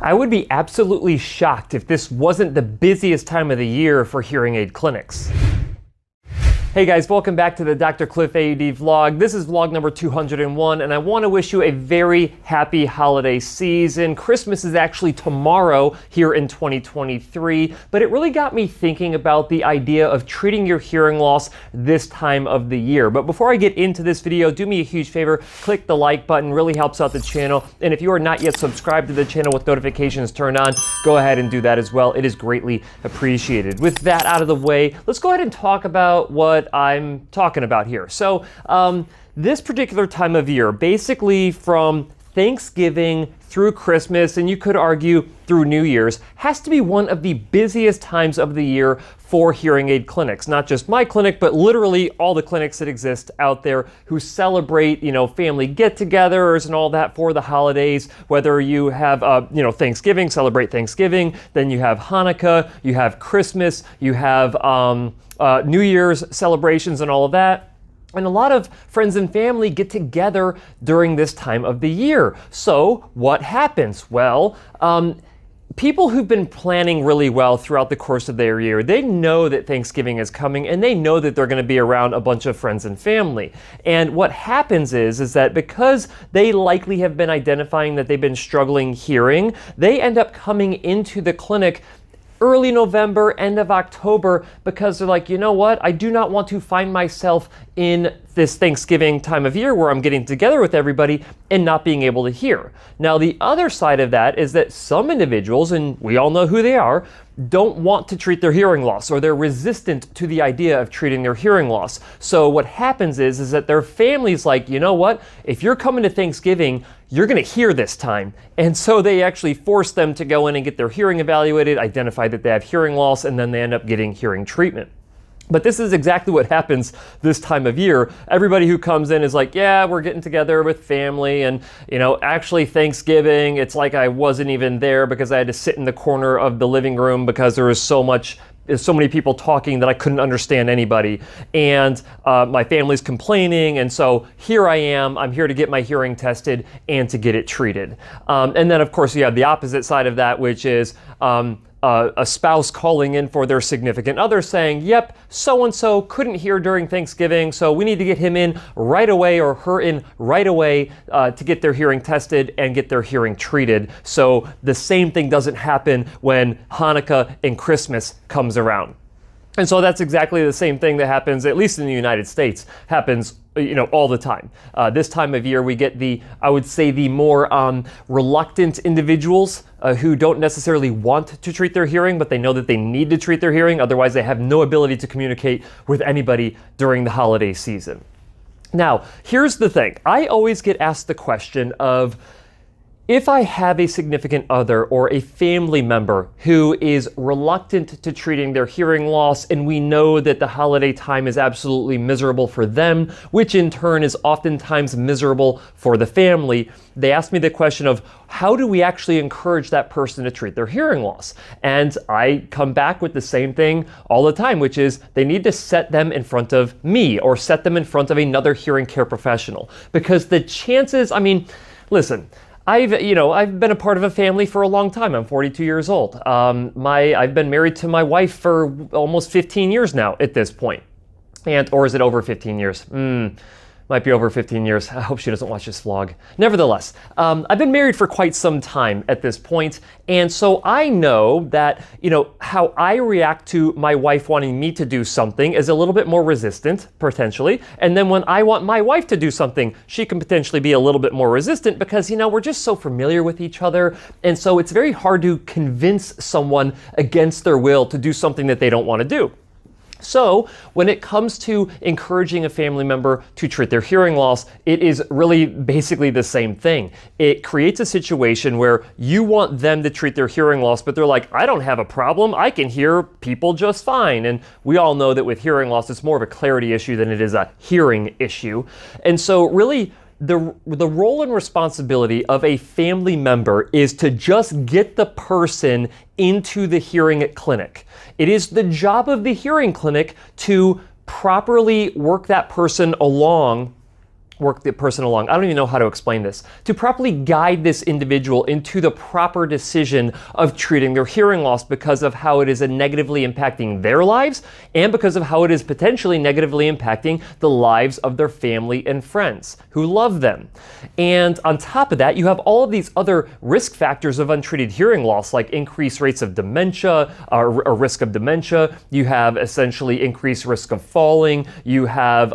I would be absolutely shocked if this wasn't the busiest time of the year for hearing aid clinics. Hey guys, welcome back to the DrCliffAuD vlog. This is vlog number 201, and I want to wish you a very happy holiday season. Christmas is actually tomorrow here in 2023, but it really got me thinking about the idea of treating your hearing loss this time of the year. But before I get into this video, do me a huge favor, click the like button, really helps out the channel. And if you are not yet subscribed to the channel with notifications turned on, go ahead and do that as well. It is greatly appreciated. With that out of the way, let's go ahead and talk about what I'm talking about here. So this particular time of year, basically from Thanksgiving through Christmas, and you could argue through New Year's, has to be one of the busiest times of the year for hearing aid clinics. Not just my clinic, but literally all the clinics that exist out there who celebrate, family get-togethers and all that for the holidays. Whether you have, Thanksgiving, celebrate Thanksgiving, then you have Hanukkah, you have Christmas, you have New Year's celebrations and all of that. And a lot of friends and family get together during this time of the year. So what happens? Well, people who've been planning really well throughout the course of their year, they know that Thanksgiving is coming and they know that they're going to be around a bunch of friends and family. And what happens is that because they likely have been identifying that they've been struggling hearing, they end up coming into the clinic early November, end of October, because they're like, you know what? I do not want to find myself in this Thanksgiving time of year where I'm getting together with everybody and not being able to hear. Now, the other side of that is that some individuals, and we all know who they are, don't want to treat their hearing loss, or they're resistant to the idea of treating their hearing loss. So what happens is that their family's like, you know what? If you're coming to Thanksgiving, you're going to hear this time. And so they actually force them to go in and get their hearing evaluated, identify that they have hearing loss, and then they end up getting hearing treatment. But this is exactly what happens this time of year. Everybody who comes in is like, yeah, we're getting together with family, and actually Thanksgiving, it's like I wasn't even there because I had to sit in the corner of the living room because there was so many people talking that I couldn't understand anybody. And my family's complaining, and so here I am. I'm here to get my hearing tested and to get it treated. And then, of course, you have the opposite side of that, which is a spouse calling in for their significant other saying, yep, so-and-so couldn't hear during Thanksgiving, so we need to get him in right away or her in right away to get their hearing tested and get their hearing treated. So the same thing doesn't happen when Hanukkah and Christmas comes around. And so that's exactly the same thing that happens, at least in the United States, happens all the time. This time of year, we get the more reluctant individuals who don't necessarily want to treat their hearing, but they know that they need to treat their hearing. Otherwise, they have no ability to communicate with anybody during the holiday season. Now, here's the thing. I always get asked the question of, if I have a significant other or a family member who is reluctant to treating their hearing loss, and we know that the holiday time is absolutely miserable for them, which in turn is oftentimes miserable for the family, they ask me the question of, how do we actually encourage that person to treat their hearing loss? And I come back with the same thing all the time, which is they need to set them in front of me or set them in front of another hearing care professional. Because the chances, listen, I've been a part of a family for a long time. I'm 42 years old. I've been married to my wife for almost 15 years now at this point. Or is it over 15 years? Might be over 15 years. I hope she doesn't watch this vlog. Nevertheless, I've been married for quite some time at this point, and so I know that, how I react to my wife wanting me to do something is a little bit more resistant, potentially, and then when I want my wife to do something, she can potentially be a little bit more resistant because, we're just so familiar with each other, and so it's very hard to convince someone against their will to do something that they don't want to do. So when it comes to encouraging a family member to treat their hearing loss, it is really basically the same thing. It creates a situation where you want them to treat their hearing loss, but they're like, I don't have a problem. I can hear people just fine. And we all know that with hearing loss, it's more of a clarity issue than it is a hearing issue. And so really, the role and responsibility of a family member is to just get the person into the hearing clinic. It is the job of the hearing clinic to properly work that person along work the person along. I don't even know how to explain this. To properly guide this individual into the proper decision of treating their hearing loss because of how it is negatively impacting their lives and because of how it is potentially negatively impacting the lives of their family and friends who love them. And on top of that, you have all of these other risk factors of untreated hearing loss, like increased rates of dementia, or risk of dementia. You have essentially increased risk of falling. You have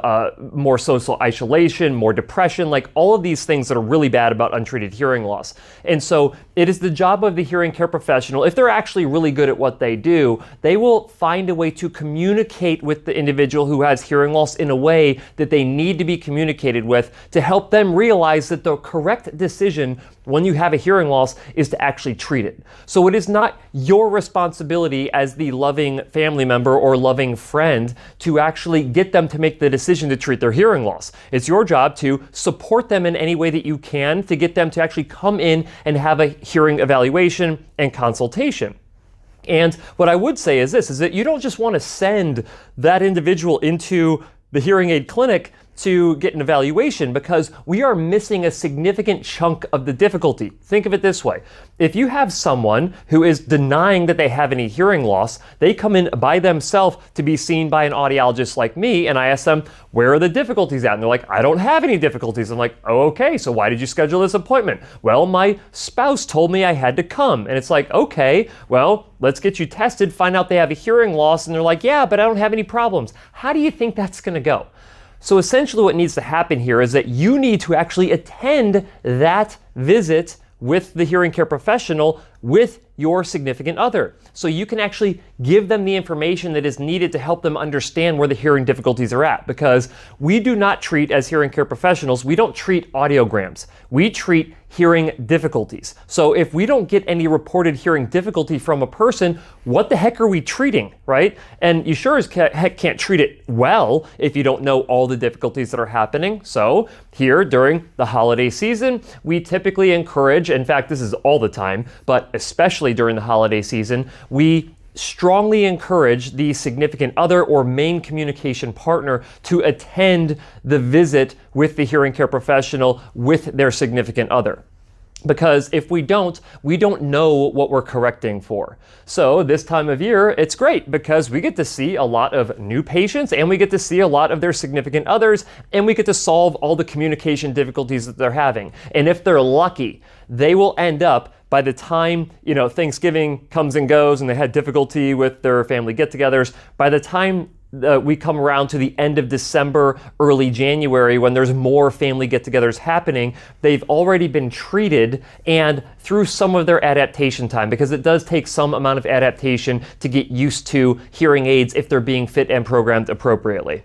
more social isolation, more depression, like all of these things that are really bad about untreated hearing loss. And so it is the job of the hearing care professional, if they're actually really good at what they do, they will find a way to communicate with the individual who has hearing loss in a way that they need to be communicated with to help them realize that the correct decision when you have a hearing loss is to actually treat it. So it is not your responsibility as the loving family member or loving friend to actually get them to make the decision to treat their hearing loss. It's your job to support them in any way that you can to get them to actually come in and have a hearing evaluation and consultation. And what I would say is this, is that you don't just want to send that individual into the hearing aid clinic to get an evaluation, because we are missing a significant chunk of the difficulty. Think of it this way. If you have someone who is denying that they have any hearing loss, they come in by themselves to be seen by an audiologist like me, and I ask them, where are the difficulties at? And they're like, I don't have any difficulties. I'm like, oh, okay, so why did you schedule this appointment? Well, my spouse told me I had to come. And it's like, okay, well, let's get you tested, find out they have a hearing loss, and they're like, yeah, but I don't have any problems. How do you think that's gonna go? So essentially what needs to happen here is that you need to actually attend that visit with the hearing care professional with your significant other. So you can actually give them the information that is needed to help them understand where the hearing difficulties are at. Because we do not treat, as hearing care professionals, we don't treat audiograms. We treat hearing difficulties. So if we don't get any reported hearing difficulty from a person, what the heck are we treating, right? And you sure as heck can't treat it well if you don't know all the difficulties that are happening. So here during the holiday season, we typically encourage, in fact, this is all the time, but especially during the holiday season, we strongly encourage the significant other or main communication partner to attend the visit with the hearing care professional with their significant other. Because if we don't know what we're correcting for. So this time of year, it's great because we get to see a lot of new patients and we get to see a lot of their significant others and we get to solve all the communication difficulties that they're having. And if they're lucky, they will end up, by the time, Thanksgiving comes and goes and they had difficulty with their family get-togethers, by the time we come around to the end of December, early January, when there's more family get-togethers happening, they've already been treated and through some of their adaptation time, because it does take some amount of adaptation to get used to hearing aids if they're being fit and programmed appropriately.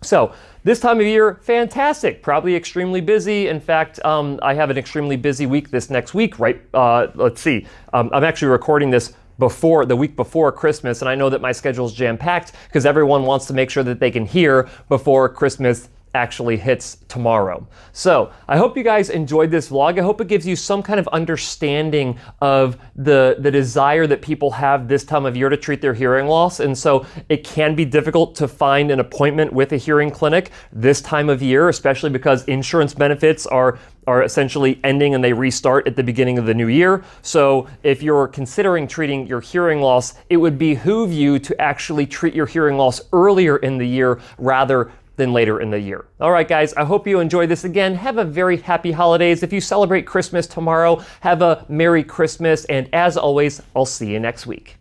So this time of year, fantastic, probably extremely busy. In fact, I have an extremely busy week this next week, right? Let's see, I'm actually recording this the week before Christmas, and I know that my schedule is jam-packed because everyone wants to make sure that they can hear before Christmas actually hits tomorrow. So I hope you guys enjoyed this vlog. I hope it gives you some kind of understanding of the desire that people have this time of year to treat their hearing loss. And so it can be difficult to find an appointment with a hearing clinic this time of year, especially because insurance benefits are essentially ending and they restart at the beginning of the new year. So if you're considering treating your hearing loss, it would behoove you to actually treat your hearing loss earlier in the year rather than later in the year. All right, guys, I hope you enjoyed this. Again, have a very happy holidays. If you celebrate Christmas tomorrow, have a Merry Christmas. And as always, I'll see you next week.